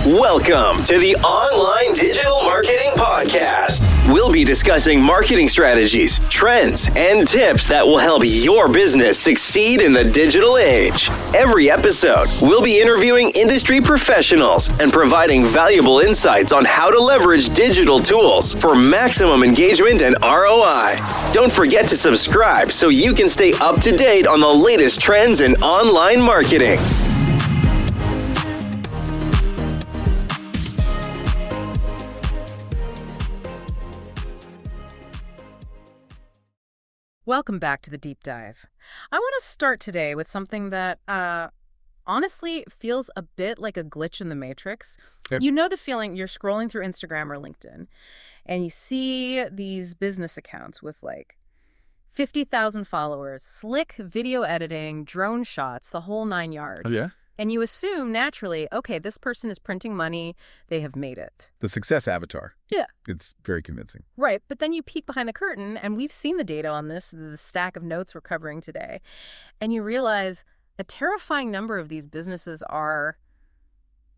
Welcome to the Online Digital Marketing Podcast. We'll be discussing marketing strategies, trends, and tips that will help your business succeed in the digital age. Every episode, we'll be interviewing industry professionals and providing valuable insights on how to leverage digital tools for maximum engagement and ROI. Don't forget to subscribe so you can stay up to date on the latest trends in online marketing. Welcome back to the Deep Dive. I want to start today with something that honestly feels a bit like a glitch in the Matrix. Yep. You know the feeling, you're scrolling through Instagram or LinkedIn, and you see these business accounts with like 50,000 followers, slick video editing, drone shots, the whole 9 yards. Oh, yeah? And you assume naturally, okay, this person is printing money, they have made it. The success avatar. Yeah. It's very convincing. Right, but then you peek behind the curtain, and we've seen the data on this, the stack of notes we're covering today, and you realize a terrifying number of these businesses are,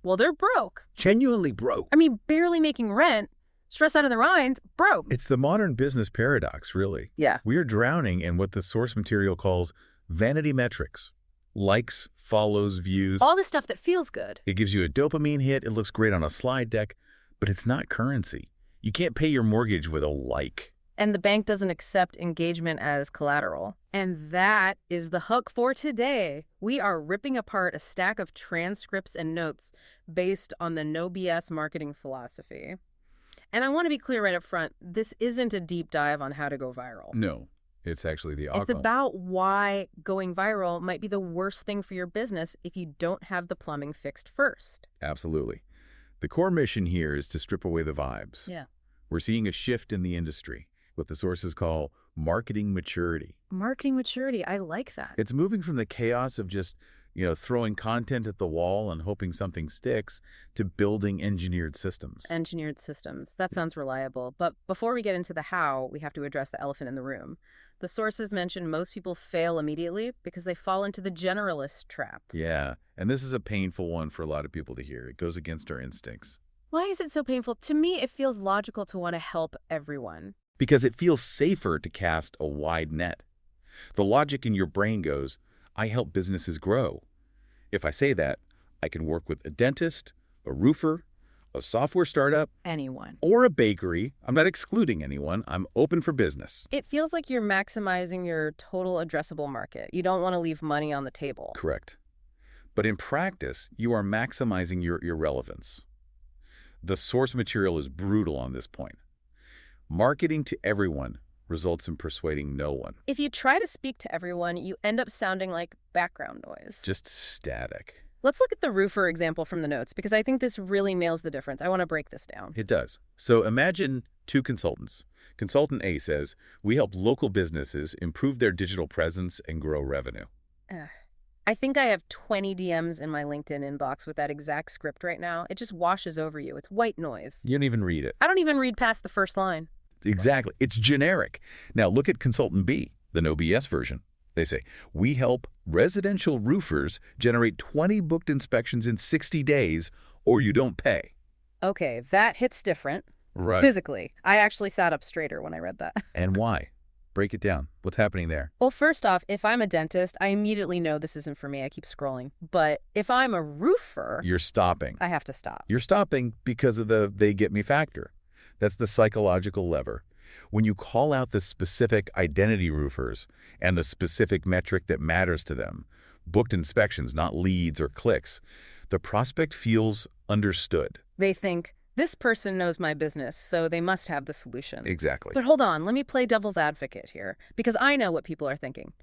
well, they're broke. Genuinely broke. I mean, barely making rent, stressed out of their minds, broke. It's the modern business paradox, really. Yeah. We are drowning in what the source material calls vanity metrics. Likes, follows, views. All the stuff that feels good. It gives you a dopamine hit. It looks great on a slide deck, but it's not currency. You can't pay your mortgage with a like. And the bank doesn't accept engagement as collateral. And that is the hook for today. We are ripping apart a stack of transcripts and notes based on the no BS marketing philosophy. And I want to be clear right up front, this isn't a deep dive on how to go viral. No, it's actually the opposite. It's about why going viral might be the worst thing for your business if you don't have the plumbing fixed first. Absolutely. The core mission here is to strip away the vibes. Yeah. We're seeing a shift in the industry, what the sources call marketing maturity. Marketing maturity, I like that. It's moving from the chaos of just, throwing content at the wall and hoping something sticks to building engineered systems. Engineered systems. That sounds reliable. But before we get into the how, we have to address the elephant in the room. The sources mention most people fail immediately because they fall into the generalist trap. Yeah, and this is a painful one for a lot of people to hear. It goes against our instincts. Why is it so painful? To me, it feels logical to want to help everyone. Because it feels safer to cast a wide net. The logic in your brain goes, I help businesses grow. If I say that, I can work with a dentist, a roofer, a software startup, Anyone. or a bakery. I'm not excluding anyone. I'm open for business. It feels like you're maximizing your total addressable market. You don't want to leave money on the table. Correct. But in practice, you are maximizing your irrelevance. The source material is brutal on this point. Marketing to everyone results in persuading no one. If you try to speak to everyone, you end up sounding like background noise. Just static. Let's look at the roofer example from the notes, because I think this really nails the difference. I want to break this down. It does. So imagine two consultants. Consultant A says, we help local businesses improve their digital presence and grow revenue. I think I have 20 DMs in my LinkedIn inbox with that exact script right now. It just washes over you. It's white noise. You don't even read it. I don't even read past the first line. Exactly. It's generic. Now look at Consultant B, the no BS version. They say, we help residential roofers generate 20 booked inspections in 60 days or you don't pay. Okay, that hits different. Right. Physically. I actually sat up straighter when I read that. And why? Break it down. What's happening there? Well, first off, if I'm a dentist, I immediately know this isn't for me. I keep scrolling. But if I'm a roofer, You're stopping. I have to stop. You're stopping because of the they get me factor. That's the psychological lever. When you call out the specific identity roofers and the specific metric that matters to them, booked inspections, not leads or clicks, the prospect feels understood. They think, this person knows my business, so they must have the solution. Exactly. But hold on, let me play devil's advocate here, because I know what people are thinking.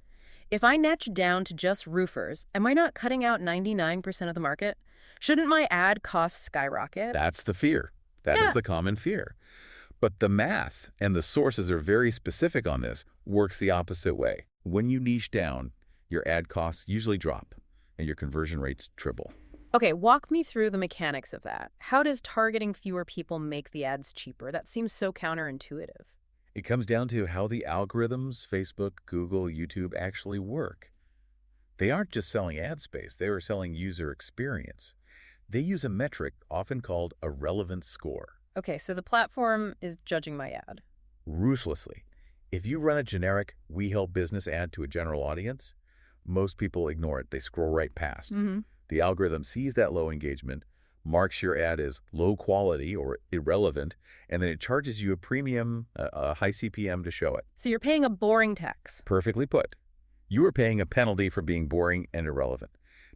If I niche down to just roofers, am I not cutting out 99% of the market? Shouldn't my ad costs skyrocket? That's the fear. That is the common fear. But the math, and the sources are very specific on this, works the opposite way. When you niche down, your ad costs usually drop and your conversion rates triple. Okay, walk me through the mechanics of that. How does targeting fewer people make the ads cheaper? That seems so counterintuitive. It comes down to how the algorithms, Facebook, Google, YouTube actually work. They aren't just selling ad space, they are selling user experience. They use a metric often called a relevance score. Okay, so the platform is judging my ad. Ruthlessly. If you run a generic "we help business" ad to a general audience, most people ignore it. They scroll right past. The algorithm sees that low engagement, marks your ad as low quality or irrelevant, and then it charges you a premium, a high CPM to show it. So you're paying a boring tax. Perfectly put. You are paying a penalty for being boring and irrelevant.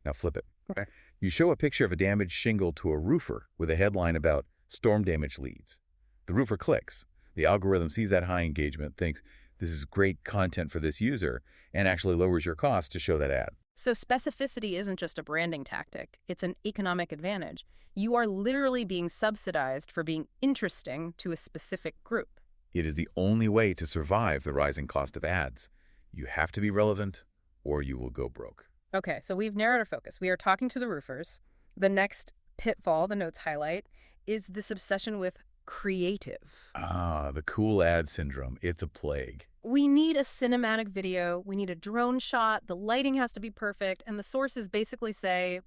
Now flip it. Okay. You show a picture of a damaged shingle to a roofer with a headline about storm damage leads. The roofer clicks. The algorithm sees that high engagement, thinks this is great content for this user, and actually lowers your cost to show that ad. So specificity isn't just a branding tactic, it's an economic advantage. You are literally being subsidized for being interesting to a specific group. It is the only way to survive the rising cost of ads. You have to be relevant or you will go broke. Okay, so we've narrowed our focus. We are talking to the roofers. The next pitfall the notes highlight is this obsession with creative. The cool ad syndrome. It's a plague. We need a cinematic video, we need a drone shot, the lighting has to be perfect, and the sources basically say,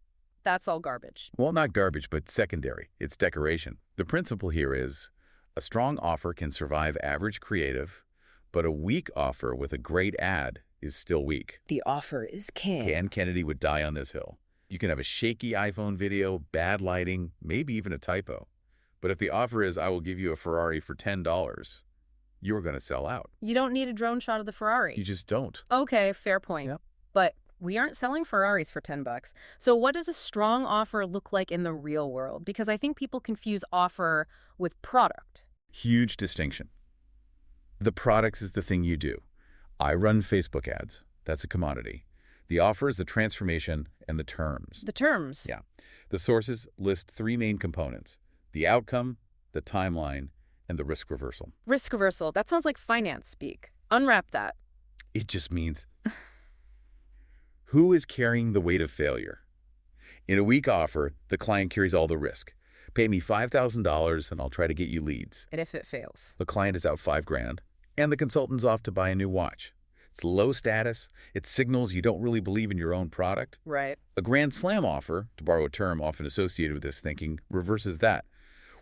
that's all garbage. Well, not garbage, but secondary. It's decoration. The principle here is a strong offer can survive average creative, but a weak offer with a great ad is still weak. The offer is king. Ken Kennedy would die on this hill. You can have a shaky iPhone video, bad lighting, maybe even a typo. But if the offer is, I will give you a Ferrari for $10, you're going to sell out. You don't need a drone shot of the Ferrari. You just don't. Okay, fair point. Yep. But we aren't selling Ferraris for $10. So what does a strong offer look like in the real world? Because I think people confuse offer with product. Huge distinction. The product is the thing you do. I run Facebook ads. That's a commodity. The offer is the transformation and the terms. The terms? Yeah. The sources list three main components: the outcome, the timeline, and the risk reversal. Risk reversal. That sounds like finance speak. Unwrap that. It just means who is carrying the weight of failure? In a weak offer, the client carries all the risk. Pay me $5,000 and I'll try to get you leads. And if it fails? The client is out $5,000 and the consultant's off to buy a new watch. It's low status. It signals you don't really believe in your own product. Right. A grand slam offer, to borrow a term often associated with this thinking, reverses that.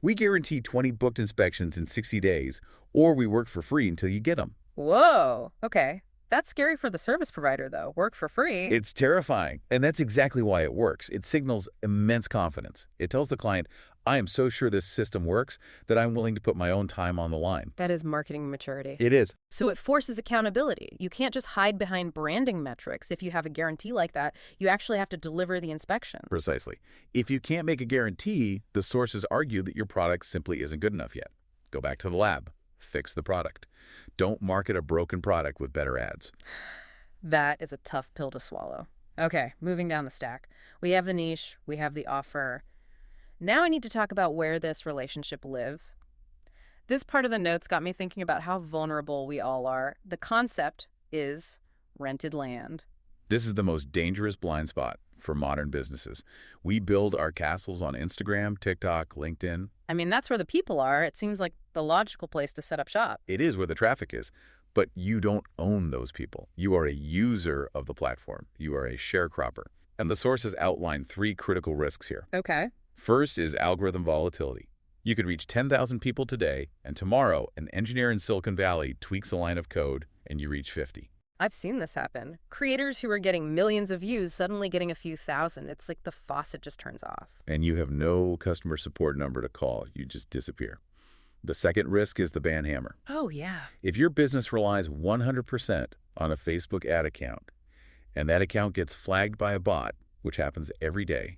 We guarantee 20 booked inspections in 60 days, or we work for free until you get them. Whoa. Okay. That's scary for the service provider, though. Work for free. It's terrifying, and that's exactly why it works. It signals immense confidence. It tells the client, I am so sure this system works that I'm willing to put my own time on the line. That is marketing maturity. It is. So it forces accountability. You can't just hide behind branding metrics. If you have a guarantee like that, you actually have to deliver the inspection. Precisely. If you can't make a guarantee, the sources argue that your product simply isn't good enough yet. Go back to the lab. Fix the product. Don't market a broken product with better ads. That is a tough pill to swallow. Okay, moving down the stack. We have the niche, we have the offer. Now I need to talk about where this relationship lives. This part of the notes got me thinking about how vulnerable we all are. The concept is rented land. This is the most dangerous blind spot for modern businesses. We build our castles on Instagram, TikTok, LinkedIn. I mean, that's where the people are. It seems like the logical place to set up shop. It is where the traffic is, but you don't own those people. You are a user of the platform. You are a sharecropper. And the sources outline three critical risks here. Okay. First is algorithm volatility. You could reach 10,000 people today, and tomorrow an engineer in Silicon Valley tweaks a line of code, and you reach 50. I've seen this happen. Creators who are getting millions of views suddenly getting a few thousand. It's like the faucet just turns off. And you have no customer support number to call. You just disappear. The second risk is the ban hammer. Oh, yeah. If your business relies 100% on a Facebook ad account, and that account gets flagged by a bot, which happens every day,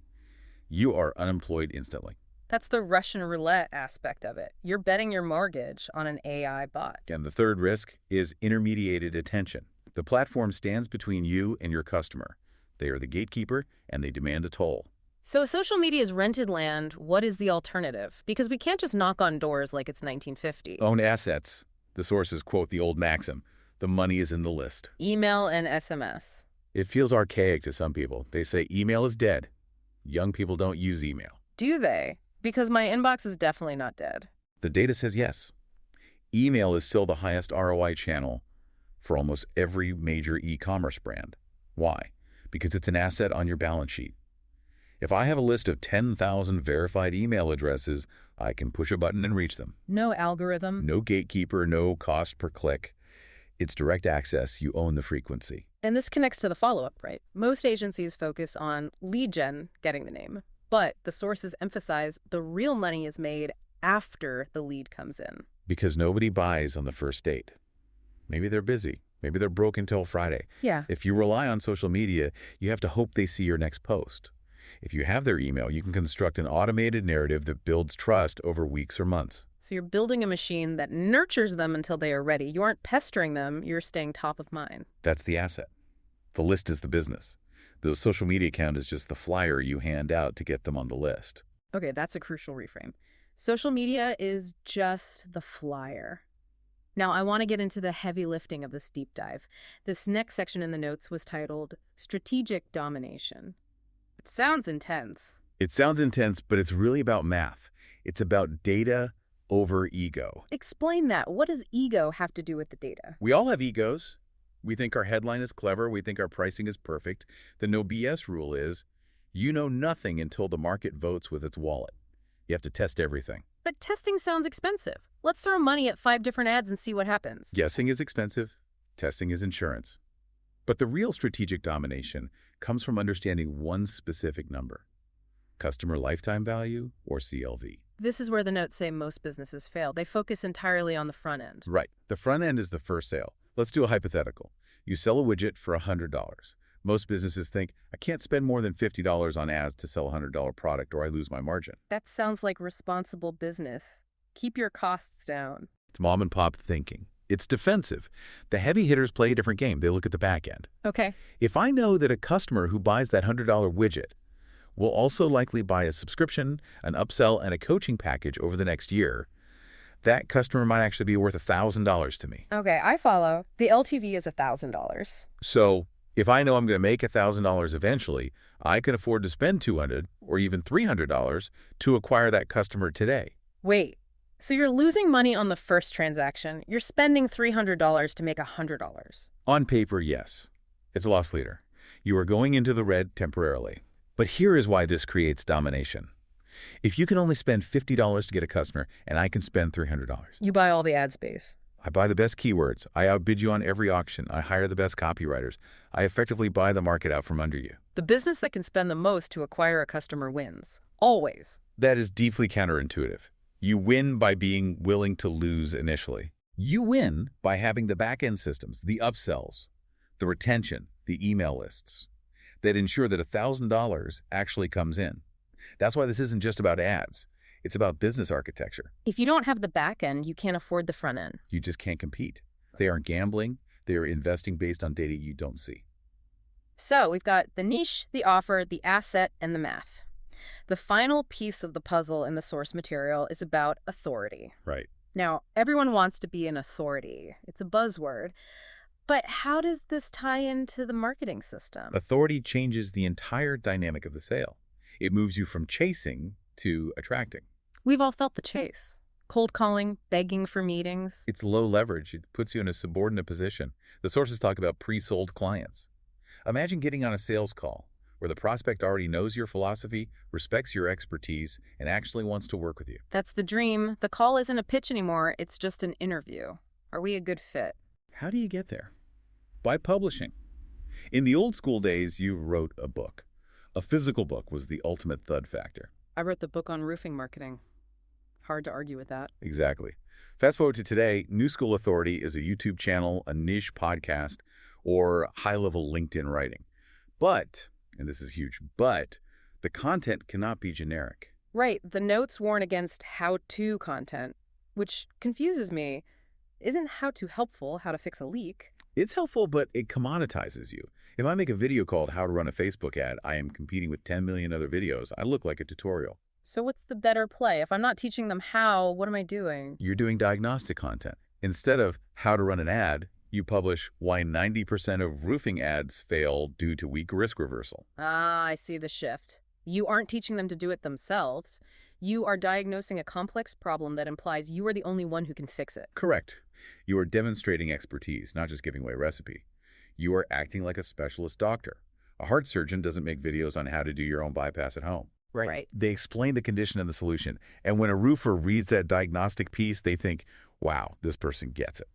you are unemployed instantly. That's the Russian roulette aspect of it. You're betting your mortgage on an AI bot. And the third risk is intermediated attention. The platform stands between you and your customer. They are the gatekeeper, and they demand a toll. So if social media is rented land, what is the alternative? Because we can't just knock on doors like it's 1950. Own assets. The sources quote the old maxim, the money is in the list. Email and SMS. It feels archaic to some people. They say email is dead. Young people don't use email. Do they? Because my inbox is definitely not dead. The data says yes. Email is still the highest ROI channel for almost every major e-commerce brand. Why? Because it's an asset on your balance sheet. If I have a list of 10,000 verified email addresses, I can push a button and reach them. No algorithm. No gatekeeper, no cost per click. It's direct access. You own the frequency. And this connects to the follow-up, right? Most agencies focus on lead gen, getting the name, but the sources emphasize the real money is made after the lead comes in. Because nobody buys on the first date. Maybe they're busy. Maybe they're broke until Friday. Yeah. If you rely on social media, you have to hope they see your next post. If you have their email, you can construct an automated narrative that builds trust over weeks or months. So you're building a machine that nurtures them until they are ready. You aren't pestering them, you're staying top of mind. That's the asset. The list is the business. The social media account is just the flyer you hand out to get them on the list. Okay, that's a crucial reframe. Social media is just the flyer. Now, I want to get into the heavy lifting of this deep dive. This next section in the notes was titled Strategic Domination. It sounds intense. It sounds intense, but it's really about math. It's about data over ego. Explain that. What does ego have to do with the data? We all have egos. We think our headline is clever. We think our pricing is perfect. The no BS rule is, you know nothing until the market votes with its wallet. You have to test everything. But testing sounds expensive. Let's throw money at 5 different ads and see what happens. Guessing is expensive. Testing is insurance. But the real strategic domination comes from understanding one specific number: customer lifetime value, or CLV. This is where the notes say most businesses fail. They focus entirely on the front end. Right. The front end is the first sale. Let's do a hypothetical. You sell a widget for $100. Most businesses think, I can't spend more than $50 on ads to sell a $100 product or I lose my margin. That sounds like responsible business. Keep your costs down. It's mom and pop thinking. It's defensive. The heavy hitters play a different game. They look at the back end. Okay. If I know that a customer who buys that $100 widget will also likely buy a subscription, an upsell, and a coaching package over the next year, that customer might actually be worth $1,000 to me. Okay, I follow. The LTV is $1,000. So if I know I'm going to make $1,000 eventually, I can afford to spend $200 or even $300 to acquire that customer today. Wait, so you're losing money on the first transaction. You're spending $300 to make $100. On paper, yes. It's a loss leader. You are going into the red temporarily. But here is why this creates domination. If you can only spend $50 to get a customer and I can spend $300. You buy all the ad space. I buy the best keywords. I outbid you on every auction. I hire the best copywriters. I effectively buy the market out from under you. The business that can spend the most to acquire a customer wins. Always. That is deeply counterintuitive. You win by being willing to lose initially. You win by having the back-end systems, the upsells, the retention, the email lists, that ensure that $1,000 actually comes in. That's why this isn't just about ads. It's about business architecture. If you don't have the back end, you can't afford the front end. You just can't compete. They aren't gambling. They are investing based on data you don't see. So we've got the niche, the offer, the asset, and the math. The final piece of the puzzle in the source material is about authority. Right. Now, everyone wants to be an authority. It's a buzzword. But how does this tie into the marketing system? Authority changes the entire dynamic of the sale. It moves you from chasing to attracting. We've all felt the chase. Cold calling, begging for meetings. It's low leverage. It puts you in a subordinate position. The sources talk about pre-sold clients. Imagine getting on a sales call where the prospect already knows your philosophy, respects your expertise, and actually wants to work with you. That's the dream. The call isn't a pitch anymore. It's just an interview. Are we a good fit? How do you get there? By publishing. In the old school days, you wrote a book. A physical book was the ultimate thud factor. I wrote the book on roofing marketing. Hard to argue with that. Exactly. Fast forward to today, New School Authority is a YouTube channel, a niche podcast, or high-level LinkedIn writing. But, and this is huge, but the content cannot be generic. Right. The notes warn against how-to content, which confuses me. Isn't how-to helpful, how to fix a leak? It's helpful, but it commoditizes you. If I make a video called How to Run a Facebook Ad, I am competing with 10 million other videos. I look like a tutorial. So what's the better play? If I'm not teaching them how, what am I doing? You're doing diagnostic content. Instead of How to Run an Ad, you publish Why 90% of roofing ads fail due to weak risk reversal. Ah, I see the shift. You aren't teaching them to do it themselves. You are diagnosing a complex problem that implies you are the only one who can fix it. Correct. You are demonstrating expertise, not just giving away a recipe. You are acting like a specialist doctor. A heart surgeon doesn't make videos on how to do your own bypass at home. Right. They explain the condition and the solution. And when a roofer reads that diagnostic piece, they think, wow, this person gets it.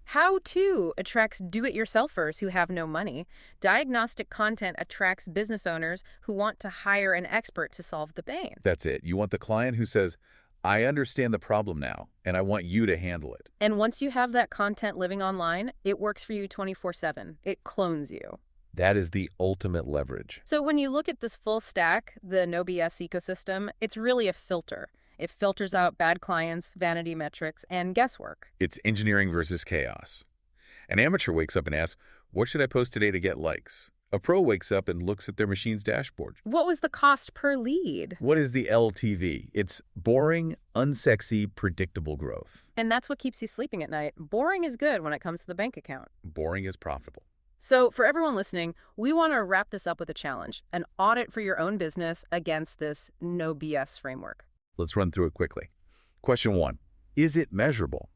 How-to attracts do-it-yourselfers who have no money. Diagnostic content attracts business owners who want to hire an expert to solve the pain. That's it. You want the client who says, I understand the problem now, and I want you to handle it. And once you have that content living online, it works for you 24/7. It clones you. That is the ultimate leverage. So when you look at this full stack, the no BS ecosystem, it's really a filter. It filters out bad clients, vanity metrics, and guesswork. It's engineering versus chaos. An amateur wakes up and asks, what should I post today to get likes? A pro wakes up and looks at their machine's dashboard. What was the cost per lead? What is the LTV? It's boring, unsexy, predictable growth. And that's what keeps you sleeping at night. Boring is good when it comes to the bank account. Boring is profitable. So for everyone listening, we want to wrap this up with a challenge, an audit for your own business against this no BS framework. Let's run through it quickly. Question 1, is it measurable?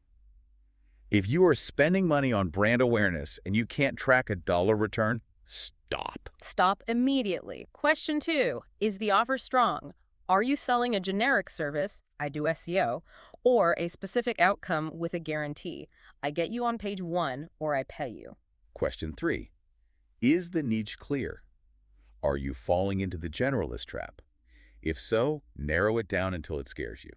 If you are spending money on brand awareness and you can't track a dollar return, stop. Stop immediately. Question 2, is the offer strong? Are you selling a generic service, I do SEO, or a specific outcome with a guarantee? I get you on page 1 or I pay you. Question 3, is the niche clear? Are you falling into the generalist trap? If so, narrow it down until it scares you.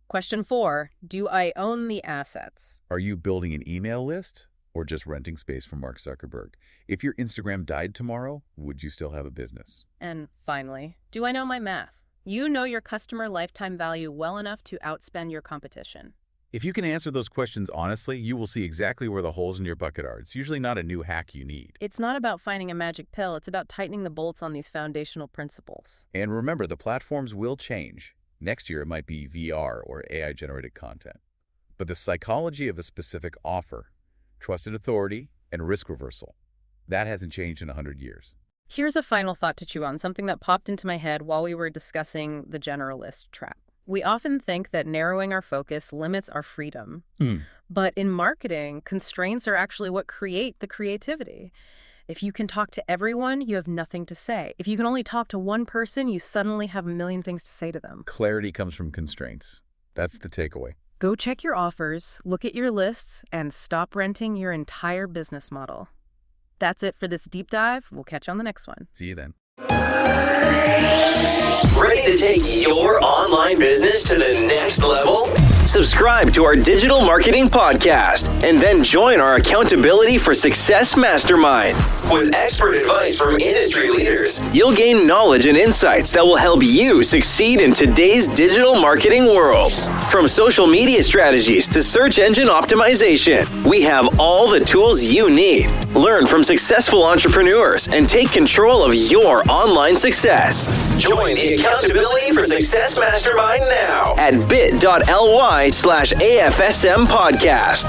Question 4, do I own the assets? Are you building an email list or just renting space from Mark Zuckerberg? If your Instagram died tomorrow, would you still have a business? And finally, do I know my math? You know your customer lifetime value well enough to outspend your competition. If you can answer those questions honestly, you will see exactly where the holes in your bucket are. It's usually not a new hack you need. It's not about finding a magic pill. It's about tightening the bolts on these foundational principles. And remember, the platforms will change. Next year, it might be VR or AI-generated content. But the psychology of a specific offer, trusted authority, and risk reversal, that hasn't changed in 100 years. Here's a final thought to chew on, something that popped into my head while we were discussing the generalist trap. We often think that narrowing our focus limits our freedom. But in marketing, constraints are actually what create the creativity. If you can talk to everyone, you have nothing to say. If you can only talk to one person, you suddenly have a million things to say to them. Clarity comes from constraints. That's the takeaway. Go check your offers, look at your lists, and stop renting your entire business model. That's it for this deep dive. We'll catch you on the next one. See you then. Ready to take your online business to the next level? Subscribe to our digital marketing podcast and then join our Accountability for Success Mastermind. With expert advice from industry leaders, you'll gain knowledge and insights that will help you succeed in today's digital marketing world. From social media strategies to search engine optimization, we have all the tools you need. Learn from successful entrepreneurs and take control of your online success. Join the Accountability for Success Mastermind now at bit.ly/AFSM podcast.